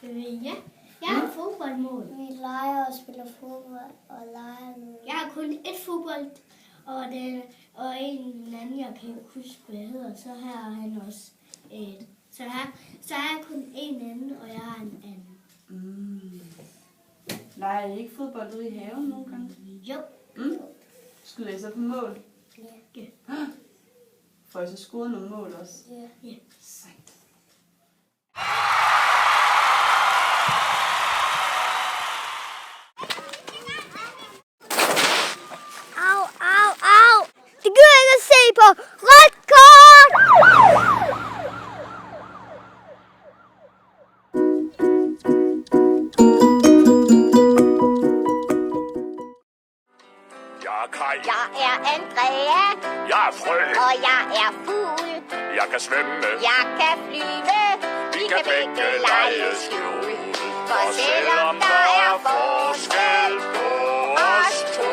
Ja, jeg har fodboldmål. Vi leger og spiller fodbold og leger med. Jeg har kun ét fodbold, og en anden, jeg kan ikke huske, hvad hedder. Så her har han også et. Så har jeg kun en anden, og jeg har en anden. Leger I ikke fodbold ude i haven nogle gange? Jo. Skyder I så på mål? Ja. Får I så scoret nogle mål også? Ja. Sejt. Au, au, au! Det gider jeg ikke at se på! Rødt kort! Jeg er Kaj. Jeg er Andrea, Jeg er Frø. og jeg er fugl. Jeg kan svømme. Jeg kan flyve, Vi kan begge lege skjul. for selvom der er forskel på os to,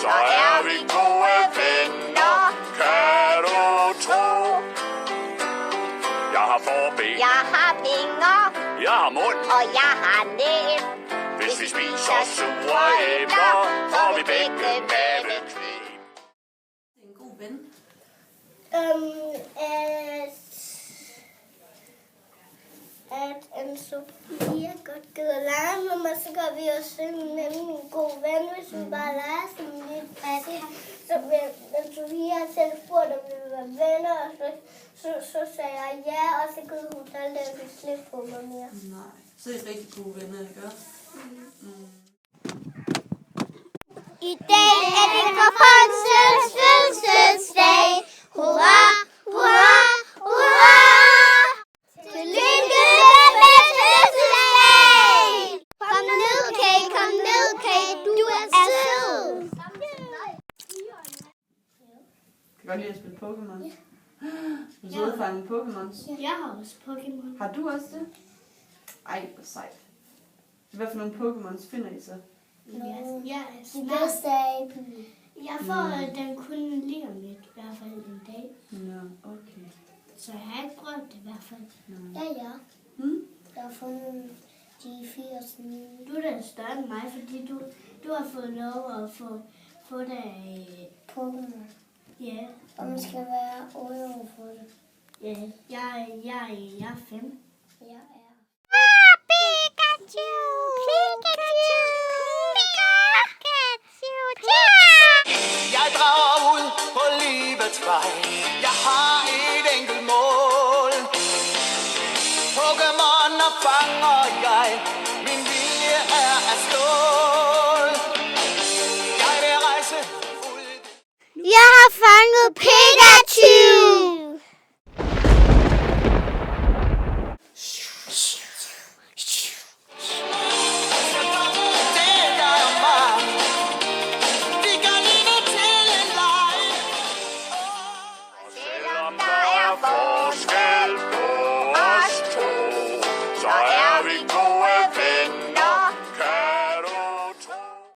Så er vi gode venner, kan du tro. Jeg har forben. jeg har vinger, Jeg har mund. og jeg har næb. Hvis vi spiser sure æbler, får vi begge maveknæb. En god ven. At Sofia godt gider lege med mig, så gør vi også med min gode ven, hvis vi bare leger sådan lidt fattig. Så vil Sofia selv spurgt, om vi vil være venner, og så sagde jeg ja, og så gider hun aldrig at vi slippe på mig mere. Nej, så er I rigtig gode venner, ikke også? I dag er det Rapunzels fødselsdag. Hurra, hurra, hurra! Tillykke med fødselsdag! Kom ned, Kate, kom ned, Kate. Du er sød. Kan du godt lide at spille Pokémon? Du er ude og fange Pokémons. Jeg har også Pokémon. Har du også det? Ej, hvor sejt. Hvad for nogle Pokémons finder I så? Jeg er De snart. bedste er i byen. Jeg får den kun lige om lidt, i hvert fald en dag. Nå, okay. Så jeg har ikke prøvet det i hvert fald. Ja. Jeg har fundet de 80 nye. Du er da større end mig, fordi du har fået lov at få det af... Pokémon. Ja, Og man skal være 8 år for det. ja. Jeg er 5. Jeg er. Pikachu! Pikachu! Pikachu! Jeg drager ud på livets vej. Jeg har et enkelt mål. Pokémoner fanger jeg. Min vilje er af stål. Jeg vil rejse ud. Jeg har fanget Pikachu!